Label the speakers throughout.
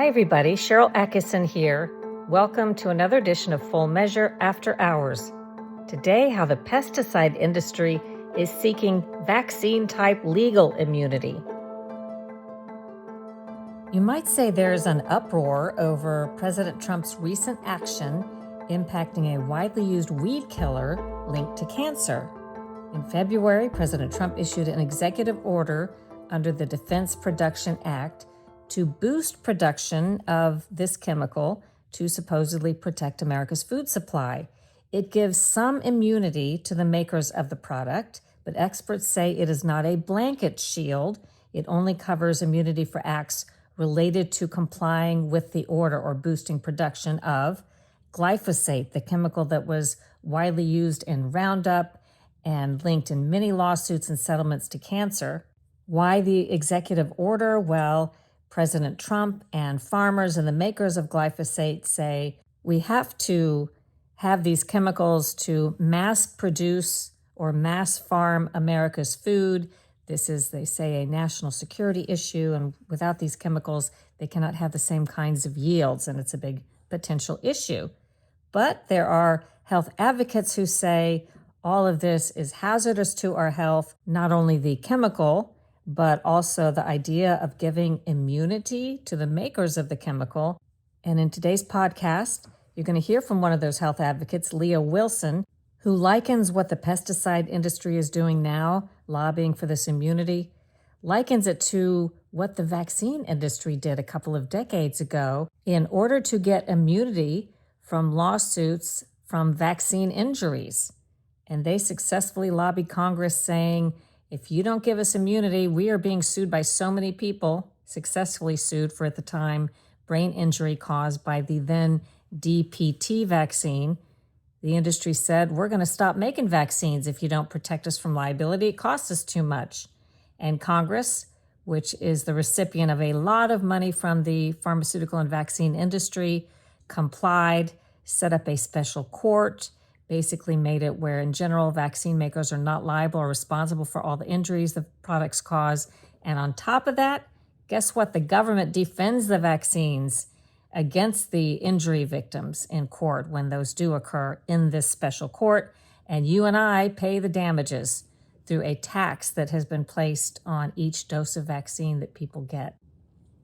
Speaker 1: Hi everybody, Sharyl Attkisson here. Welcome to another edition of Full Measure After Hours. Today, how the pesticide industry is seeking vaccine-type legal immunity. You might say there's an uproar over President Trump's recent action impacting a widely used weed killer linked to cancer. In February, President Trump issued an executive order under the Defense Production Act to boost production of this chemical to supposedly protect America's food supply. It gives some immunity to the makers of the product, but experts say it is not a blanket shield. It only covers immunity for acts related to complying with the order or boosting production of glyphosate, the chemical that was widely used in Roundup and linked in many lawsuits and settlements to cancer. Why the executive order? Well, President Trump and farmers and the makers of glyphosate say we have to have these chemicals to mass produce or mass farm America's food. This is, they say, a national security issue, and without these chemicals, they cannot have the same kinds of yields, and it's a big potential issue. But there are health advocates who say all of this is hazardous to our health, not only the chemical, but also the idea of giving immunity to the makers of the chemical. And in today's podcast, you're going to hear from one of those health advocates, Leah Wilson, who likens what the pesticide industry is doing now, lobbying for this immunity, likens it to what the vaccine industry did a couple of decades ago in order to get immunity from lawsuits from vaccine injuries. And they successfully lobbied Congress saying, if you don't give us immunity, we are being sued by so many people, successfully sued for, at the time, brain injury caused by the then DPT vaccine. The industry said, we're going to stop making vaccines if you don't protect us from liability. It costs us too much. And Congress, which is the recipient of a lot of money from the pharmaceutical and vaccine industry, complied, set up a special court, basically made it where, in general, vaccine makers are not liable or responsible for all the injuries the products cause. And on top of that, guess what? The government defends the vaccines against the injury victims in court when those do occur in this special court. And you and I pay the damages through a tax that has been placed on each dose of vaccine that people get.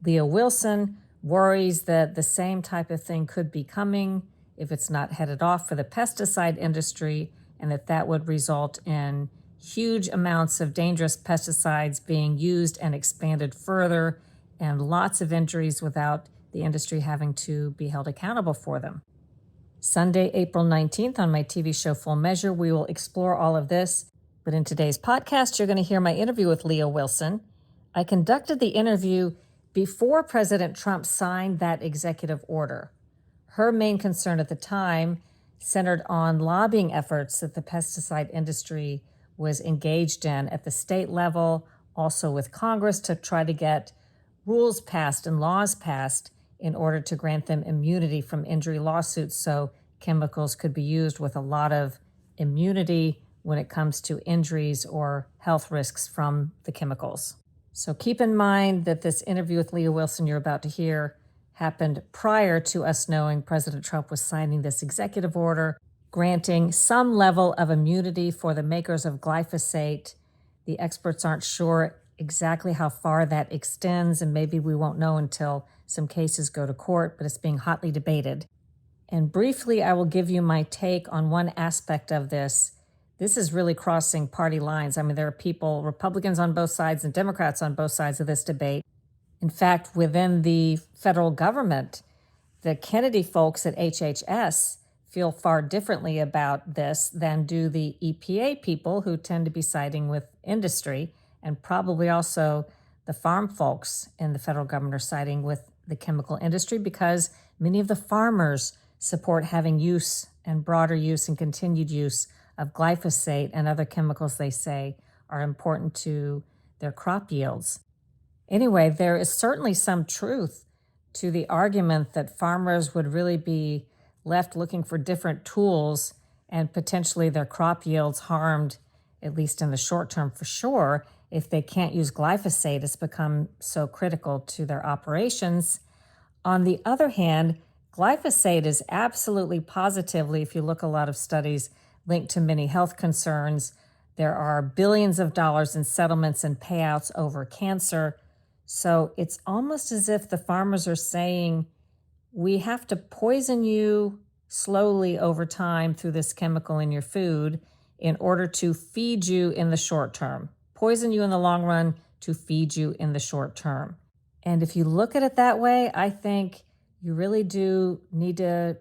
Speaker 1: Leah Wilson worries that the same type of thing could be coming if it's not headed off for the pesticide industry, and that would result in huge amounts of dangerous pesticides being used and expanded further, and lots of injuries without the industry having to be held accountable for them. Sunday, April 19th, on my TV show Full Measure, we will explore all of this. But in today's podcast, you're going to hear my interview with Leah Wilson. I conducted the interview before President Trump signed that executive order. Her main concern at the time centered on lobbying efforts that the pesticide industry was engaged in at the state level, also with Congress, to try to get rules passed and laws passed in order to grant them immunity from injury lawsuits so chemicals could be used with a lot of immunity when it comes to injuries or health risks from the chemicals. So keep in mind that this interview with Leah Wilson you're about to hear happened prior to us knowing President Trump was signing this executive order, granting some level of immunity for the makers of glyphosate. The experts aren't sure exactly how far that extends, and maybe we won't know until some cases go to court, but it's being hotly debated. And briefly, I will give you my take on one aspect of this. This is really crossing party lines. I mean, there are people, Republicans on both sides and Democrats on both sides of this debate. In fact, within the federal government, the Kennedy folks at HHS feel far differently about this than do the EPA people, who tend to be siding with industry, and probably also the farm folks in the federal government are siding with the chemical industry because many of the farmers support having use and broader use and continued use of glyphosate and other chemicals they say are important to their crop yields. Anyway, there is certainly some truth to the argument that farmers would really be left looking for different tools and potentially their crop yields harmed, at least in the short term for sure, if they can't use glyphosate. It's become so critical to their operations. On the other hand, glyphosate is absolutely positively, if you look a lot of studies, linked to many health concerns. There are billions of dollars in settlements and payouts over cancer. So it's almost as if the farmers are saying, we have to poison you slowly over time through this chemical in your food in order to feed you in the short term. Poison you in the long run to feed you in the short term. And if you look at it that way, I think you really do need to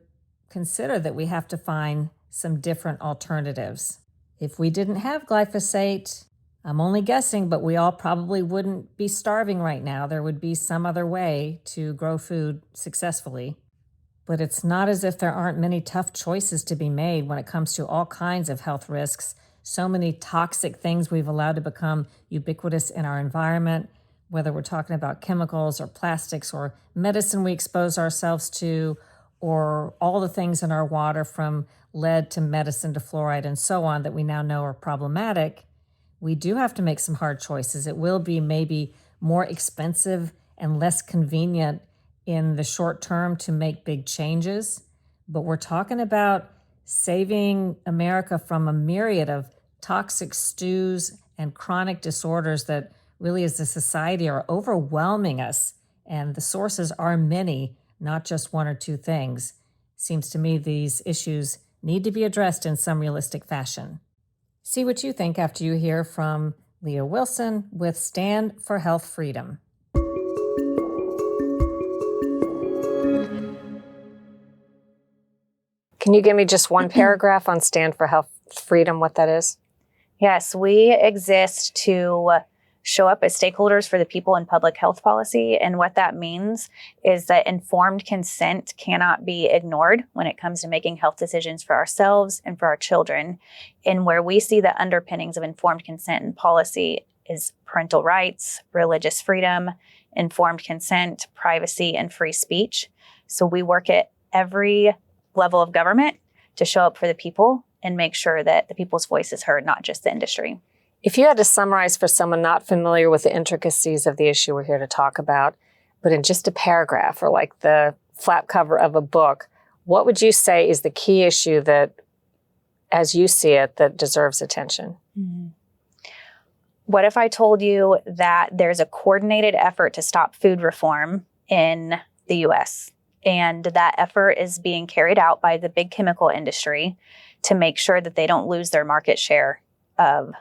Speaker 1: consider that we have to find some different alternatives. If we didn't have glyphosate, I'm only guessing, but we all probably wouldn't be starving right now. There would be some other way to grow food successfully. But it's not as if there aren't many tough choices to be made when it comes to all kinds of health risks. So many toxic things we've allowed to become ubiquitous in our environment, whether we're talking about chemicals or plastics or medicine we expose ourselves to, or all the things in our water from lead to medicine to fluoride and so on that we now know are problematic. We do have to make some hard choices. It will be maybe more expensive and less convenient in the short term to make big changes, but we're talking about saving America from a myriad of toxic stews and chronic disorders that really as a society are overwhelming us. And the sources are many, not just one or two things. Seems to me these issues need to be addressed in some realistic fashion. See what you think after you hear from Leah Wilson with Stand for Health Freedom. Can you give me just one paragraph on Stand for Health Freedom, what that is?
Speaker 2: Yes, we exist to show up as stakeholders for the people in public health policy. And what that means is that informed consent cannot be ignored when it comes to making health decisions for ourselves and for our children. And where we see the underpinnings of informed consent in policy is parental rights, religious freedom, informed consent, privacy, and free speech. So we work at every level of government to show up for the people and make sure that the people's voice is heard, not just the industry.
Speaker 1: If you had to summarize for someone not familiar with the intricacies of the issue we're here to talk about, but in just a paragraph or like the flap cover of a book, what would you say is the key issue that, as you see it, that deserves attention?
Speaker 2: Mm-hmm. What if I told you that there's a coordinated effort to stop food reform in the U.S., and that effort is being carried out by the big chemical industry to make sure that they don't lose their market share of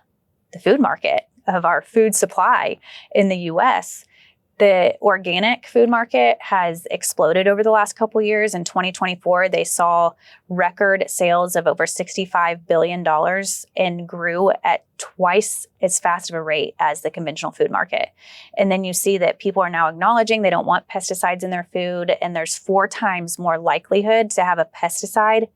Speaker 2: the food market, of our food supply in the U.S. The organic food market has exploded over the last couple of years. In 2024, they saw record sales of over $65 billion and grew at twice as fast of a rate as the conventional food market. And then you see that people are now acknowledging they don't want pesticides in their food, and there's 4 times more likelihood to have a pesticide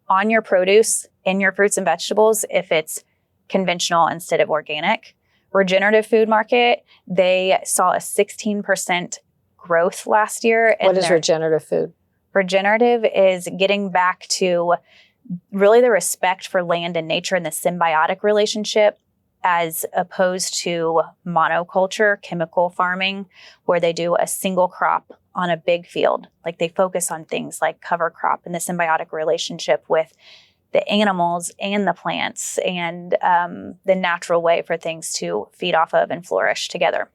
Speaker 2: on your produce, in your fruits and vegetables, if it's conventional instead of organic. Regenerative food market, they saw a 16% growth last year.
Speaker 1: What is regenerative food?
Speaker 2: Regenerative is getting back to really the respect for land and nature and the symbiotic relationship, as opposed to monoculture, chemical farming, where they do a single crop on a big field. Like they focus on things like cover crop and the symbiotic relationship with the animals and the plants and the natural way for things to feed off of and flourish together.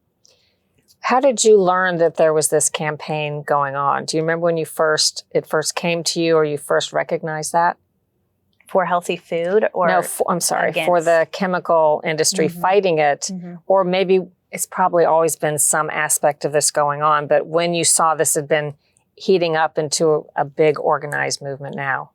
Speaker 1: How did you learn that there was this campaign going on? Do you remember when it first came to you or you first recognized that?
Speaker 2: For healthy food or?
Speaker 1: No, for the chemical industry fighting it, or maybe it's probably always been some aspect of this going on, but when you saw this had been heating up into a big organized movement now?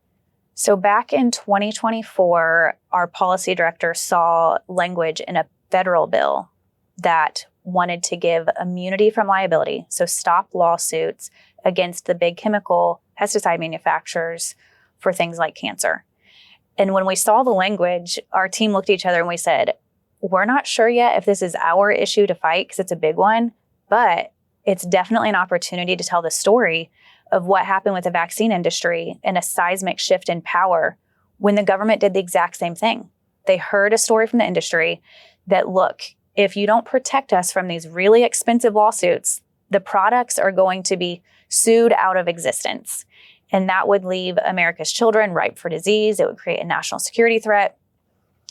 Speaker 2: So back in 2024, our policy director saw language in a federal bill that wanted to give immunity from liability, so stop lawsuits against the big chemical pesticide manufacturers for things like cancer. And when we saw the language, our team looked at each other and we said, we're not sure yet if this is our issue to fight because it's a big one, but it's definitely an opportunity to tell the story of what happened with the vaccine industry and a seismic shift in power when the government did the exact same thing. They heard a story from the industry that, look, if you don't protect us from these really expensive lawsuits, the products are going to be sued out of existence. And that would leave America's children ripe for disease. It would create a national security threat.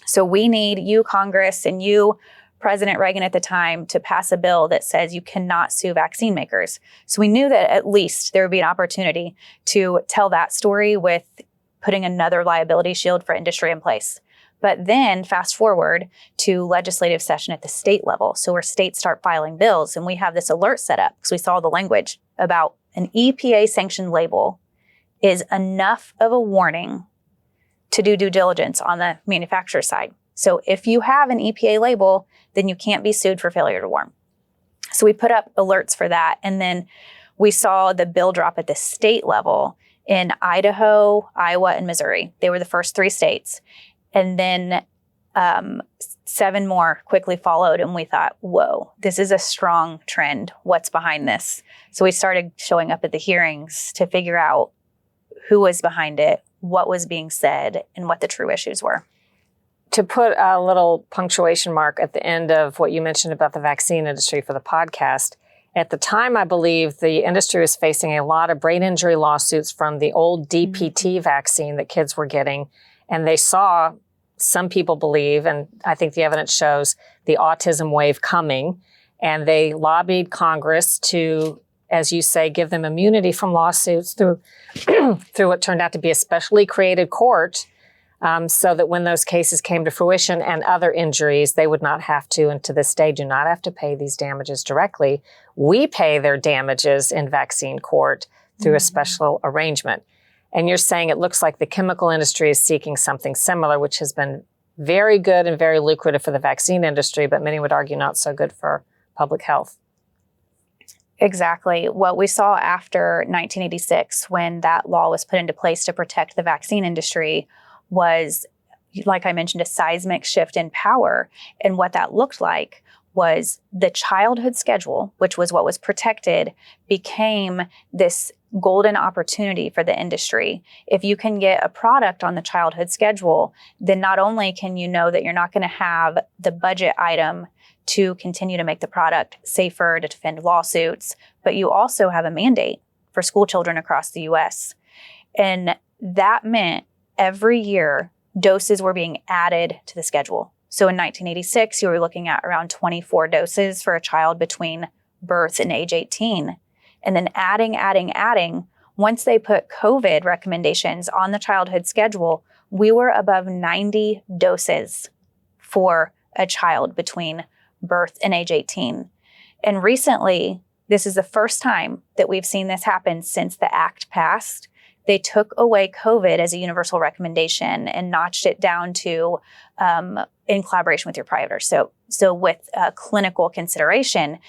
Speaker 2: So we need you, Congress, and you, President Reagan at the time, to pass a bill that says you cannot sue vaccine makers. So we knew that at least there would be an opportunity to tell that story with putting another liability shield for industry in place. But then fast forward to legislative session at the state level. So where states start filing bills, and we have this alert set up because we saw the language about an EPA sanctioned label is enough of a warning to do due diligence on the manufacturer side. So if you have an EPA label, then you can't be sued for failure to warn. So we put up alerts for that. And then we saw the bill drop at the state level in Idaho, Iowa, and Missouri. They were the first 3 states. And then 7 more quickly followed. And we thought, whoa, this is a strong trend. What's behind this? So we started showing up at the hearings to figure out who was behind it, what was being said, and what the true issues were.
Speaker 1: To put a little punctuation mark at the end of what you mentioned about the vaccine industry for the podcast, at the time, I believe the industry was facing a lot of brain injury lawsuits from the old DPT vaccine that kids were getting. And they saw, some people believe, and I think the evidence shows, the autism wave coming. And they lobbied Congress to, as you say, give them immunity from lawsuits through through what turned out to be a specially created court, so that when those cases came to fruition and other injuries, they would not have to, and to this day, do not have to pay these damages directly. We pay their damages in vaccine court through a special arrangement. And you're saying it looks like the chemical industry is seeking something similar, which has been very good and very lucrative for the vaccine industry, but many would argue not so good for public health.
Speaker 2: Exactly. What we saw after 1986, when that law was put into place to protect the vaccine industry, was, like I mentioned, a seismic shift in power. And what that looked like was the childhood schedule, which was what was protected, became this golden opportunity for the industry. If you can get a product on the childhood schedule, then not only can you know that you're not going to have the budget item to continue to make the product safer, to defend lawsuits, but you also have a mandate for school children across the US. And that meant every year doses were being added to the schedule. So in 1986, you were looking at around 24 doses for a child between birth and age 18. And then adding. Once they put COVID recommendations on the childhood schedule, we were above 90 doses for a child between birth and age 18. And recently, this is the first time that we've seen this happen since the act passed. They took away COVID as a universal recommendation and notched it down to in collaboration with your provider. So with clinical consideration.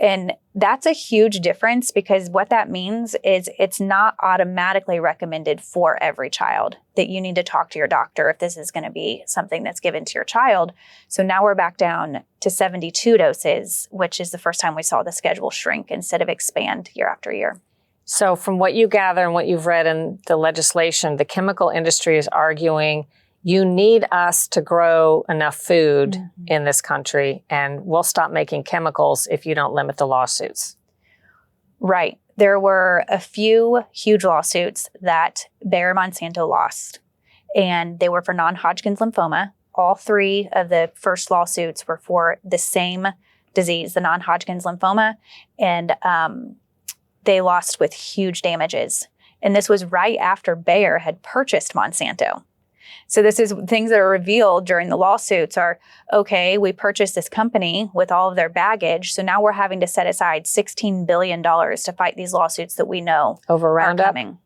Speaker 2: And that's a huge difference, because what that means is it's not automatically recommended for every child, that you need to talk to your doctor if this is going to be something that's given to your child. So now we're back down to 72 doses, which is the first time we saw the schedule shrink instead of expand year after year.
Speaker 1: So from what you gather and what you've read in the legislation, the chemical industry is arguing you need us to grow enough food in this country, and we'll stop making chemicals if you don't limit the lawsuits.
Speaker 2: Right. There were a few huge lawsuits that Bayer Monsanto lost, and they were for non-Hodgkin's lymphoma. All 3 of the first lawsuits were for the same disease, the non-Hodgkin's lymphoma, and they lost with huge damages. And this was right after Bayer had purchased Monsanto. So this is things that are revealed during the lawsuits are, okay, we purchased this company with all of their baggage. So now we're having to set aside $16 billion to fight these lawsuits that we know
Speaker 1: over Roundup?
Speaker 2: Are coming.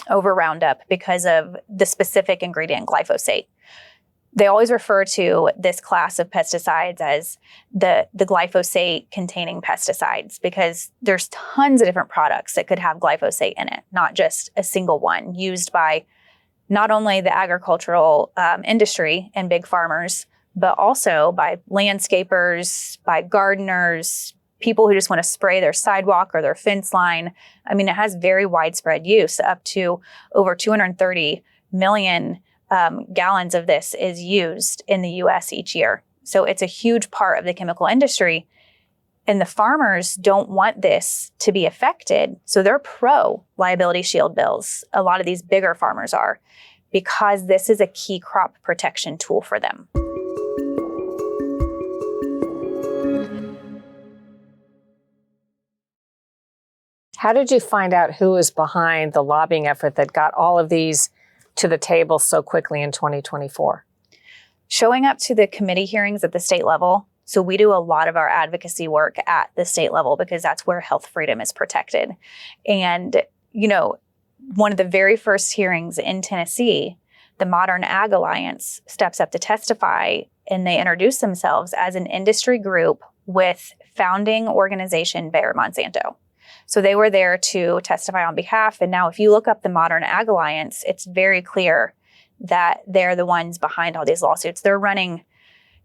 Speaker 2: Over Roundup because of the specific ingredient glyphosate. They always refer to this class of pesticides as the glyphosate containing pesticides, because there's tons of different products that could have glyphosate in it, not just a single one used by not only the agricultural industry and big farmers, but also by landscapers, by gardeners, people who just want to spray their sidewalk or their fence line. I mean, it has very widespread use. Up to over 230 million gallons of this is used in the US each year. So it's a huge part of the chemical industry. And the farmers don't want this to be affected. So they're pro liability shield bills. A lot of these bigger farmers are, because this is a key crop protection tool for them.
Speaker 1: How did you find out who was behind the lobbying effort that got all of these to the table so quickly in 2024?
Speaker 2: Showing up to the committee hearings at the state level. So we do a lot of our advocacy work at the state level because that's where health freedom is protected. And, one of the very first hearings in Tennessee, the Modern Ag Alliance steps up to testify, and they introduce themselves as an industry group with founding organization Bayer Monsanto. So they were there to testify on behalf. And now if you look up the Modern Ag Alliance, it's very clear that they're the ones behind all these lawsuits. They're running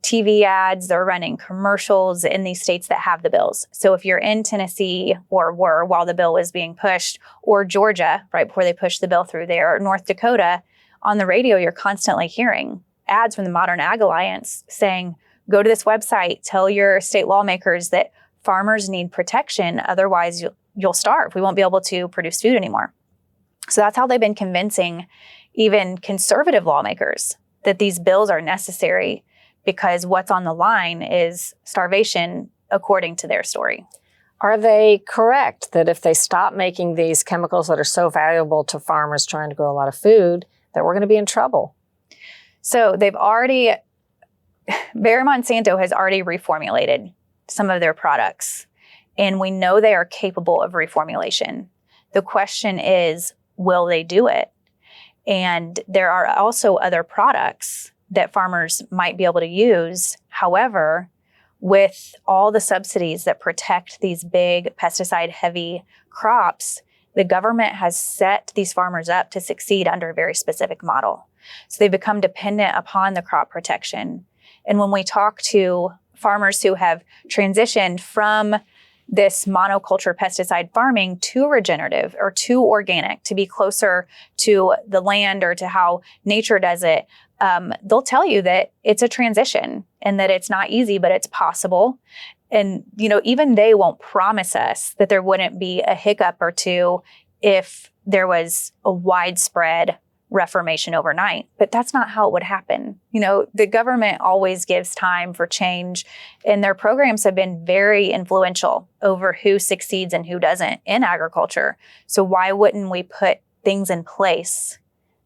Speaker 2: TV ads, they're running commercials in these states that have the bills. So if you're in Tennessee, or were while the bill was being pushed, or Georgia, right before they pushed the bill through there, or North Dakota, on the radio, you're constantly hearing ads from the Modern Ag Alliance saying, go to this website, tell your state lawmakers that farmers need protection, otherwise you'll starve. We won't be able to produce food anymore. So that's how they've been convincing even conservative lawmakers that these bills are necessary, because what's on the line is starvation, according to their story.
Speaker 1: Are they correct that if they stop making these chemicals that are so valuable to farmers trying to grow a lot of food, that we're going to be in trouble?
Speaker 2: So Bayer Monsanto has already reformulated some of their products, and we know they are capable of reformulation. The question is, will they do it? And there are also other products that farmers might be able to use. However, with all the subsidies that protect these big pesticide-heavy crops, the government has set these farmers up to succeed under a very specific model. So they become dependent upon the crop protection. And when we talk to farmers who have transitioned from this monoculture pesticide farming to regenerative or to organic, to be closer to the land or to how nature does it, they'll tell you that it's a transition and that it's not easy, but it's possible. And, even they won't promise us that there wouldn't be a hiccup or two if there was a widespread reformation overnight, but that's not how it would happen. The government always gives time for change, and their programs have been very influential over who succeeds and who doesn't in agriculture. So why wouldn't we put things in place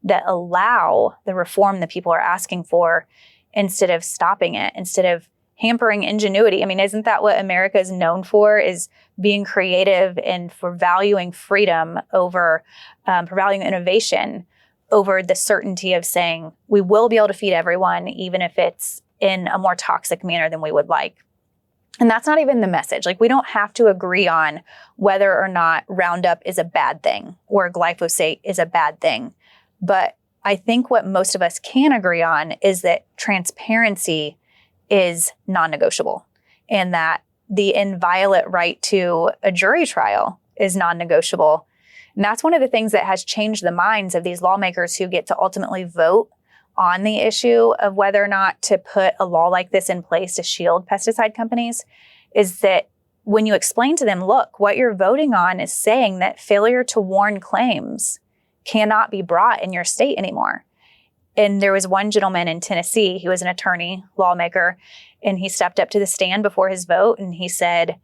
Speaker 2: that allow the reform that people are asking for, instead of stopping it, instead of hampering ingenuity? I mean, isn't that what America is known for, is being creative and for valuing freedom over, for valuing innovation over the certainty of saying we will be able to feed everyone, even if it's in a more toxic manner than we would like. And that's not even the message. Like, we don't have to agree on whether or not Roundup is a bad thing or glyphosate is a bad thing. But I think what most of us can agree on is that transparency is non-negotiable, and that the inviolate right to a jury trial is non-negotiable. And that's one of the things that has changed the minds of these lawmakers who get to ultimately vote on the issue of whether or not to put a law like this in place to shield pesticide companies, is that when you explain to them, look, what you're voting on is saying that failure to warn claims cannot be brought in your state anymore. And there was one gentleman in Tennessee, he was an attorney, lawmaker, and he stepped up to the stand before his vote and he said,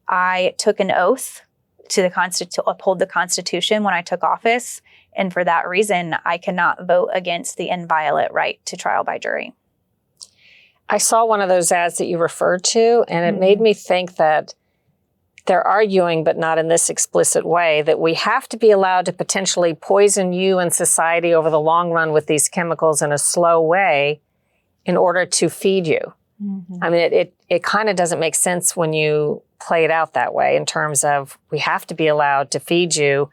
Speaker 2: I took an oath to uphold the Constitution when I took office, and for that reason, I cannot vote against the inviolate right to trial by jury.
Speaker 1: I saw one of those ads that you referred to, and it made me think that they're arguing, but not in this explicit way, that we have to be allowed to potentially poison you and society over the long run with these chemicals in a slow way in order to feed you. Mm-hmm. I mean, it kind of doesn't make sense when you play it out that way, in terms of we have to be allowed to feed you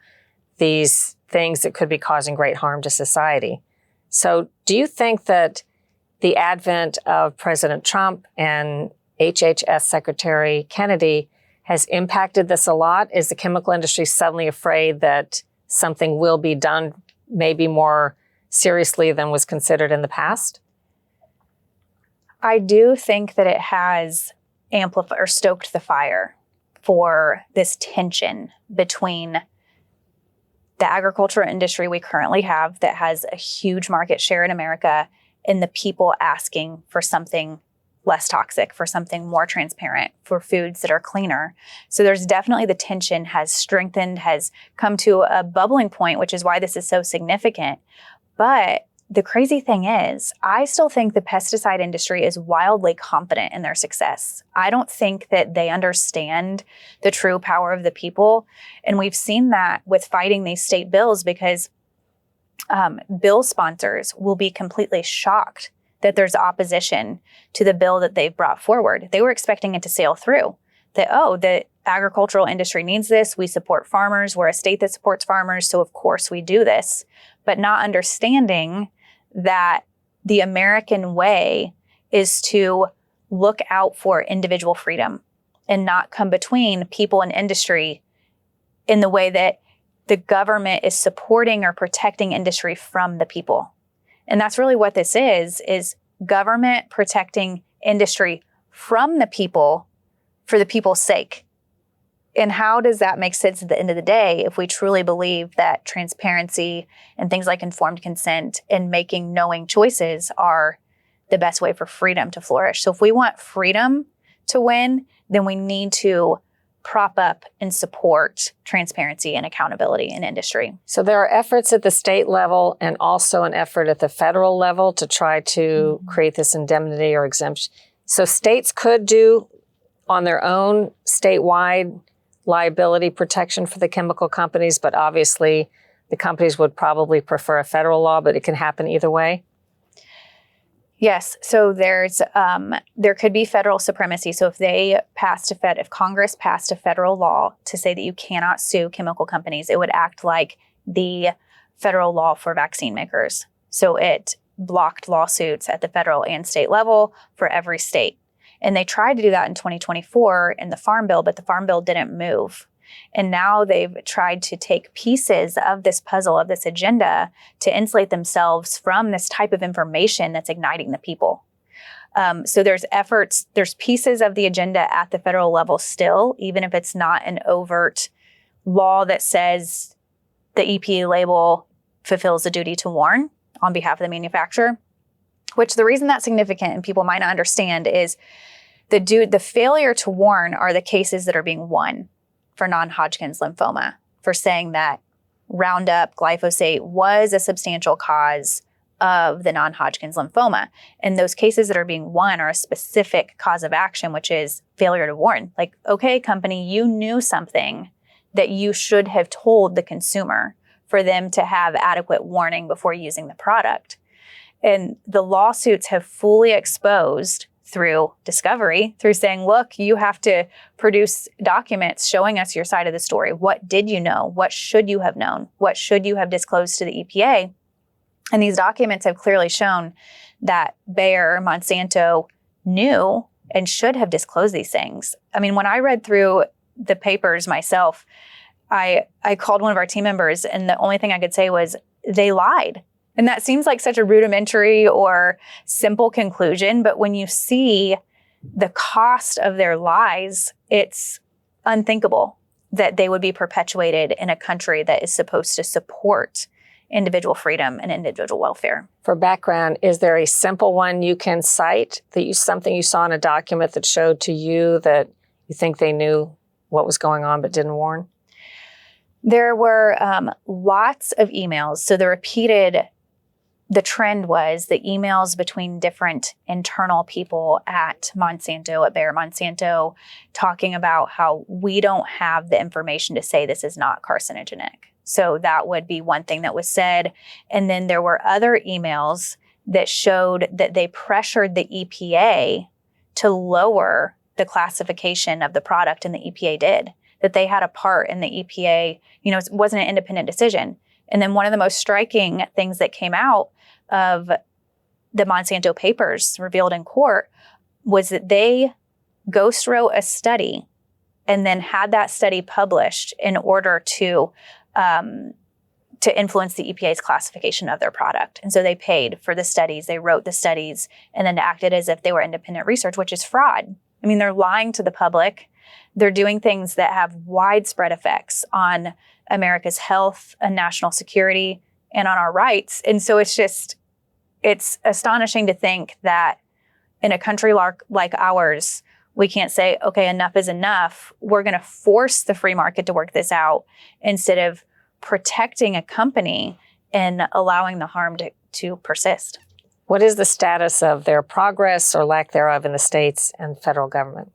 Speaker 1: these things that could be causing great harm to society. So do you think that the advent of President Trump and HHS Secretary Kennedy has impacted this a lot? Is the chemical industry suddenly afraid that something will be done maybe more seriously than was considered in the past?
Speaker 2: I do think that it has amplified or stoked the fire for this tension between the agricultural industry we currently have that has a huge market share in America and the people asking for something less toxic, for something more transparent, for foods that are cleaner. So there's definitely the tension has strengthened, has come to a bubbling point, which is why this is so significant. But the crazy thing is, I still think the pesticide industry is wildly confident in their success. I don't think that they understand the true power of the people. And we've seen that with fighting these state bills because bill sponsors will be completely shocked that there's opposition to the bill that they've brought forward. They were expecting it to sail through. That, the agricultural industry needs this. We support farmers. We're a state that supports farmers. So of course we do this. But not understanding that the American way is to look out for individual freedom and not come between people and industry in the way that the government is supporting or protecting industry from the people. And that's really what this is government protecting industry from the people for the people's sake. And how does that make sense at the end of the day if we truly believe that transparency and things like informed consent and making knowing choices are the best way for freedom to flourish? So if we want freedom to win, then we need to prop up and support transparency and accountability in industry.
Speaker 1: So there are efforts at the state level and also an effort at the federal level to try to create this indemnity or exemption. So states could do on their own statewide liability protection for the chemical companies, but obviously the companies would probably prefer a federal law, but it can happen either way.
Speaker 2: Yes. So there could be federal supremacy. So if Congress passed a federal law to say that you cannot sue chemical companies, it would act like the federal law for vaccine makers. So it blocked lawsuits at the federal and state level for every state. And they tried to do that in 2024 in the Farm Bill, but the Farm Bill didn't move. And now they've tried to take pieces of this puzzle, of this agenda, to insulate themselves from this type of information that's igniting the people. So there's pieces of the agenda at the federal level still, even if it's not an overt law that says the EPA label fulfills the duty to warn on behalf of the manufacturer. Which the reason that's significant and people might not understand is the failure to warn are the cases that are being won for non-Hodgkin's lymphoma, for saying that Roundup, glyphosate was a substantial cause of the non-Hodgkin's lymphoma. And those cases that are being won are a specific cause of action, which is failure to warn. Like, okay, company, you knew something that you should have told the consumer for them to have adequate warning before using the product. And the lawsuits have fully exposed through discovery, through saying, look, you have to produce documents showing us your side of the story. What did you know? What should you have known? What should you have disclosed to the EPA? And these documents have clearly shown that Bayer, Monsanto knew and should have disclosed these things. I mean, when I read through the papers myself, I called one of our team members and the only thing I could say was they lied. And that seems like such a rudimentary or simple conclusion, but when you see the cost of their lies, it's unthinkable that they would be perpetuated in a country that is supposed to support individual freedom and individual welfare.
Speaker 1: For background, is there a simple one you can cite, something you saw in a document that showed to you that you think they knew what was going on but didn't warn?
Speaker 2: There were lots of emails. So the trend was the emails between different internal people at Monsanto, at Bayer Monsanto, talking about how we don't have the information to say this is not carcinogenic. So that would be one thing that was said. And then there were other emails that showed that they pressured the EPA to lower the classification of the product, and the EPA did. That they had a part in the EPA, it wasn't an independent decision. And then one of the most striking things that came out of the Monsanto papers revealed in court was that they ghost wrote a study and then had that study published in order to influence the EPA's classification of their product. And so they paid for the studies, they wrote the studies, and then acted as if they were independent research, which is fraud. I mean, they're lying to the public. They're doing things that have widespread effects on America's health and national security and on our rights. And so it's astonishing to think that in a country like ours, we can't say, okay, enough is enough. We're going to force the free market to work this out instead of protecting a company and allowing the harm to persist.
Speaker 1: What is the status of their progress or lack thereof in the states and federal government?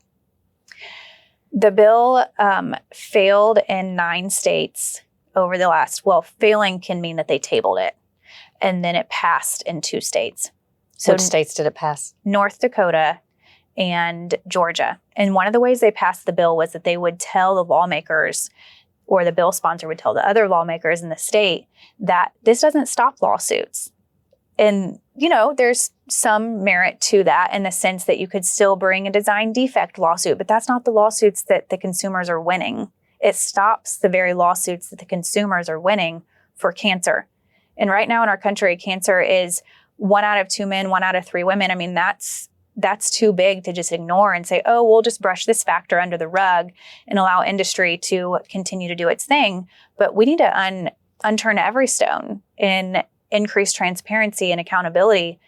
Speaker 2: The bill failed in 9 states over the last, failing can mean that they tabled it. And then it passed in 2 states.
Speaker 1: So which states did it pass?
Speaker 2: North Dakota and Georgia. And one of the ways they passed the bill was that they would tell the lawmakers, or the bill sponsor would tell the other lawmakers in the state, that this doesn't stop lawsuits. And, there's some merit to that in the sense that you could still bring a design defect lawsuit, but that's not the lawsuits that the consumers are winning. It stops the very lawsuits that the consumers are winning for cancer. And right now in our country, cancer is 1 out of 2 men, 1 out of 3 women. I mean, that's too big to just ignore and say, oh, we'll just brush this factor under the rug and allow industry to continue to do its thing. But we need to unturn every stone and increase transparency and accountability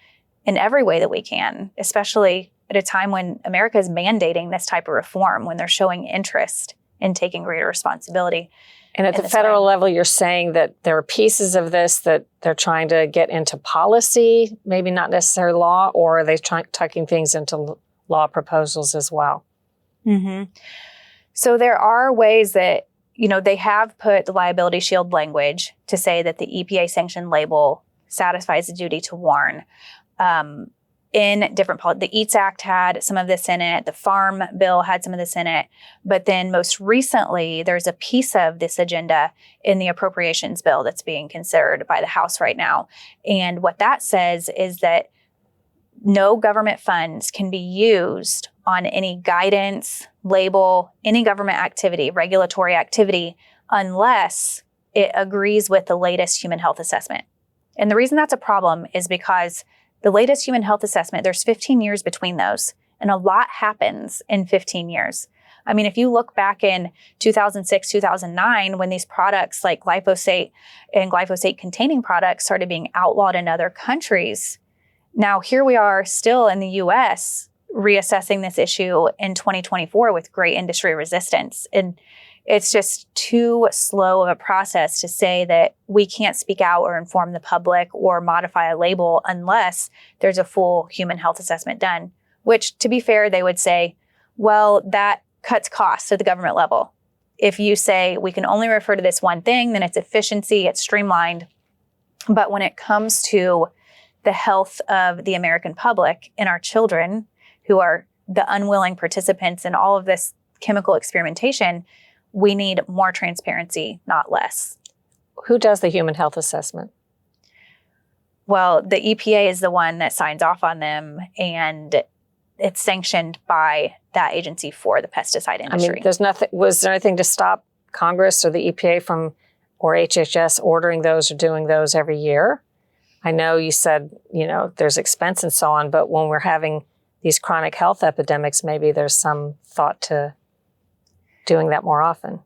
Speaker 2: in every way that we can, especially at a time when America is mandating this type of reform, when they're showing interest in taking greater responsibility.
Speaker 1: And at the federal level, you're saying that there are pieces of this that they're trying to get into policy, maybe not necessarily law, or are they tucking things into law proposals as well?
Speaker 2: Mm-hmm. So there are ways that, they have put the liability shield language to say that the EPA sanctioned label satisfies the duty to warn. In different the EATS Act had some of this in it. The Farm Bill had some of this in it. But then most recently, there's a piece of this agenda in the appropriations bill that's being considered by the House right now. And what that says is that no government funds can be used on any guidance, label, any government activity, regulatory activity, unless it agrees with the latest human health assessment. And the reason that's a problem is because the latest human health assessment, there's 15 years between those, and a lot happens in 15 years. I mean, if you look back in 2006, 2009, when these products like glyphosate and glyphosate-containing products started being outlawed in other countries, now here we are still in the U.S. reassessing this issue in 2024 with great industry resistance. And it's just too slow of a process to say that we can't speak out or inform the public or modify a label unless there's a full human health assessment done, which, to be fair, they would say, well, that cuts costs at the government level. If you say we can only refer to this one thing, then it's efficiency, it's streamlined. But when it comes to the health of the American public and our children, who are the unwilling participants in all of this chemical experimentation, we need more transparency, not less.
Speaker 1: Who does the human health assessment?
Speaker 2: Well, the EPA is the one that signs off on them, and it's sanctioned by that agency for the pesticide industry.
Speaker 1: I mean, was there anything to stop Congress or the EPA or HHS ordering those or doing those every year? I know you said, there's expense and so on, but when we're having these chronic health epidemics, maybe there's some thought to doing that more often.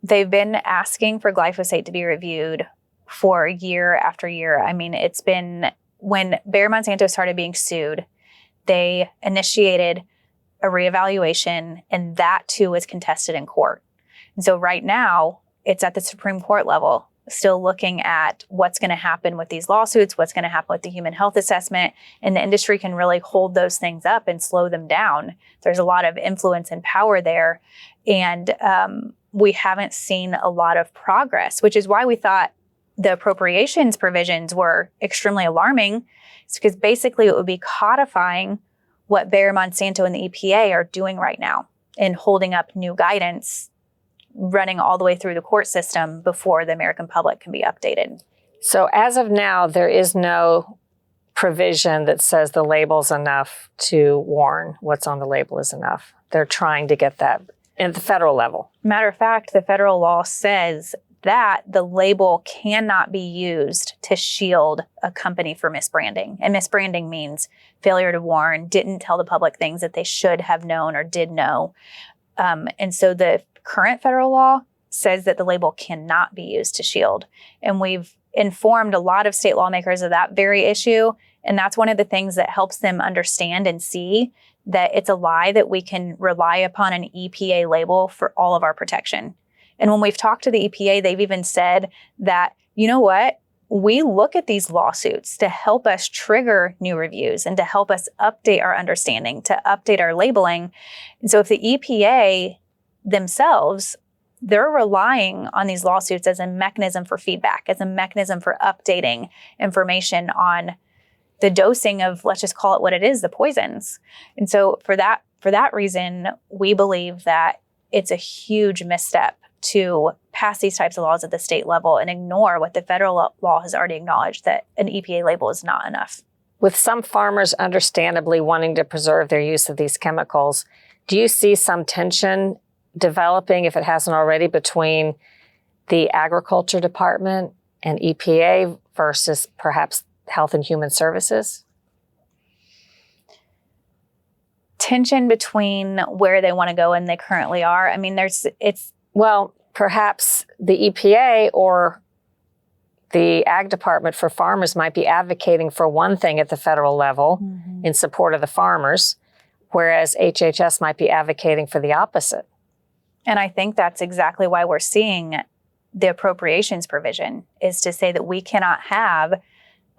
Speaker 2: They've been asking for glyphosate to be reviewed for year after year. I mean, it's been, when Bayer Monsanto started being sued, they initiated a reevaluation, and that too was contested in court. And so right now, it's at the Supreme Court level, still looking at what's going to happen with these lawsuits, what's going to happen with the human health assessment, and the industry can really hold those things up and slow them down. There's a lot of influence and power there, and we haven't seen a lot of progress, which is why we thought the appropriations provisions were extremely alarming. It's because basically it would be codifying what Bayer, Monsanto, and the EPA are doing right now and holding up new guidance, running all the way through the court system before the American public can be updated.
Speaker 1: So as of now, there is no provision that says the label's enough to warn. What's on the label is enough. They're trying to get that at the federal level.
Speaker 2: Matter of fact, the federal law says that the label cannot be used to shield a company for misbranding. And misbranding means failure to warn, didn't tell the public things that they should have known or did know. And so the current federal law says that the label cannot be used to shield. And we've informed a lot of state lawmakers of that very issue. And that's one of the things that helps them understand and see that it's a lie that we can rely upon an EPA label for all of our protection. And when we've talked to the EPA, they've even said that, you know what? We look at these lawsuits to help us trigger new reviews and to help us update our understanding, to update our labeling. And so if the EPA themselves, they're relying on these lawsuits as a mechanism for feedback, as a mechanism for updating information on the dosing of, let's just call it what it is, the poisons. And so for that reason, we believe that it's a huge misstep to pass these types of laws at the state level and ignore what the federal law has already acknowledged, that an EPA label is not enough.
Speaker 1: With some farmers understandably wanting to preserve their use of these chemicals, do you see some tension developing, if it hasn't already, between the Agriculture Department and EPA versus perhaps Health and Human Services?
Speaker 2: Tension between where they want to go and they currently are. I mean,
Speaker 1: Well, perhaps the EPA or the Ag Department for farmers might be advocating for one thing at the federal level in support of the farmers, whereas HHS might be advocating for the opposite.
Speaker 2: And I think that's exactly why we're seeing the appropriations provision, is to say that we cannot have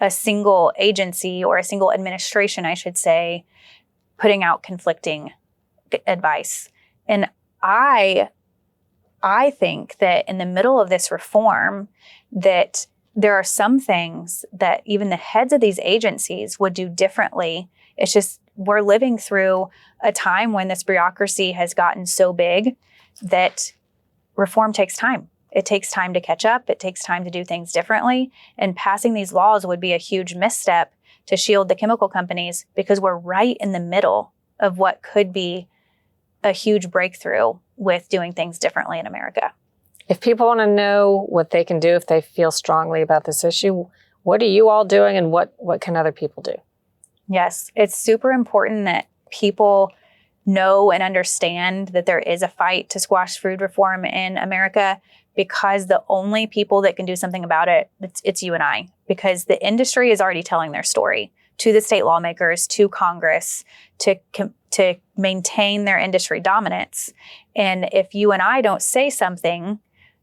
Speaker 2: a single agency or a single administration, I should say, putting out conflicting advice. And I think that in the middle of this reform, that there are some things that even the heads of these agencies would do differently. It's just we're living through a time when this bureaucracy has gotten so big that reform takes time. It takes time to catch up. It takes time to do things differently. And passing these laws would be a huge misstep to shield the chemical companies, because we're right in the middle of what could be a huge breakthrough with doing things differently in America.
Speaker 1: If people want to know what they can do if they feel strongly about this issue, what are you all doing and what can other people do?
Speaker 2: Yes, it's super important that people know and understand that there is a fight to squash food reform in America, because the only people that can do something about it, it's you and I, because the industry is already telling their story to the state lawmakers, to Congress, to maintain their industry dominance. And if you and I don't say something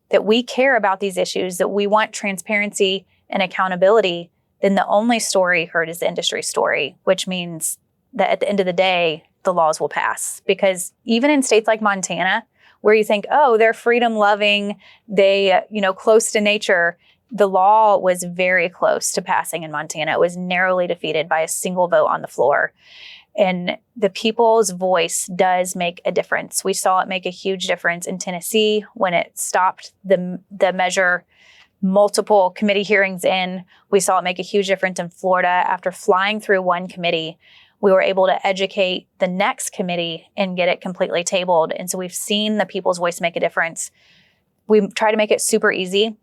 Speaker 2: that we care about these issues, that we want transparency and accountability, then the only story heard is the industry story, which means that at the end of the day, the laws will pass. Because even in states like Montana, where you think, oh, they're freedom loving, they, close to nature, the law was very close to passing in Montana. It was narrowly defeated by a single vote on the floor. And the people's voice does make a difference. We saw it make a huge difference in Tennessee when it stopped the measure multiple committee hearings in. We saw it make a huge difference in Florida. After flying through one committee, we were able to educate the next committee and get it completely tabled. And so we've seen the people's voice make a difference. We try to make it super easy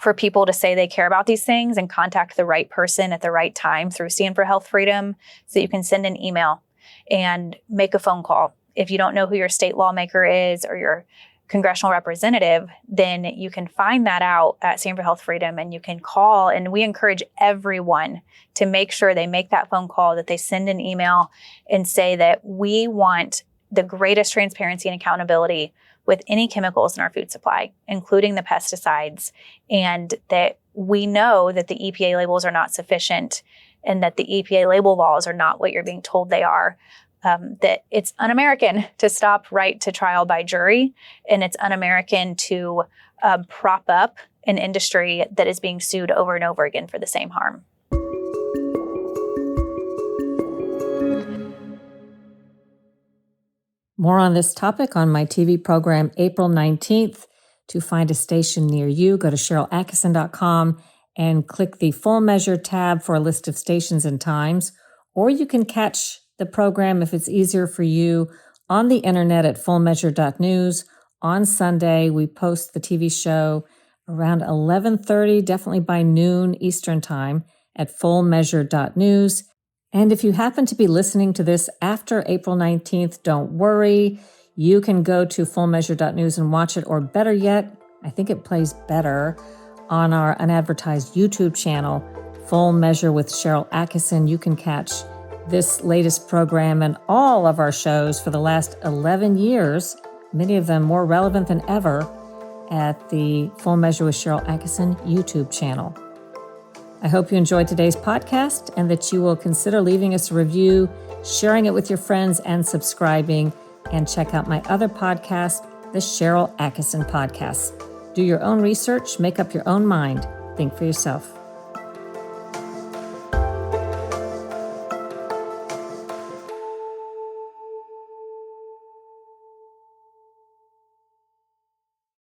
Speaker 2: for people to say they care about these things and contact the right person at the right time through Stand for Health Freedom, so that you can send an email and make a phone call. If you don't know who your state lawmaker is or your congressional representative, then you can find that out at Stand for Health Freedom and you can call. And we encourage everyone to make sure they make that phone call, that they send an email and say that we want the greatest transparency and accountability with any chemicals in our food supply, including the pesticides, and that we know that the EPA labels are not sufficient and that the EPA label laws are not what you're being told they are. That it's un-American to stop right to trial by jury, and it's un-American to prop up an industry that is being sued over and over again for the same harm.
Speaker 1: More on this topic on my TV program April 19th. To find a station near you, go to SharylAttkisson.com and click the Full Measure tab for a list of stations and times, or you can catch the program, if it's easier for you, on the internet at fullmeasure.news. On Sunday, we post the TV show around 11:30, definitely by noon Eastern Time at fullmeasure.news. And if you happen to be listening to this after April 19th, don't worry. You can go to fullmeasure.news and watch it, or better yet, I think it plays better on our unadvertised YouTube channel, Full Measure with Sharyl Attkisson. You can catch this latest program and all of our shows for the last 11 years, many of them more relevant than ever, at the Full Measure with Sharyl Attkisson YouTube channel. I hope you enjoyed today's podcast and that you will consider leaving us a review, sharing it with your friends, and subscribing. And check out my other podcast, the Sharyl Attkisson Podcast. Do your own research, make up your own mind, think for yourself.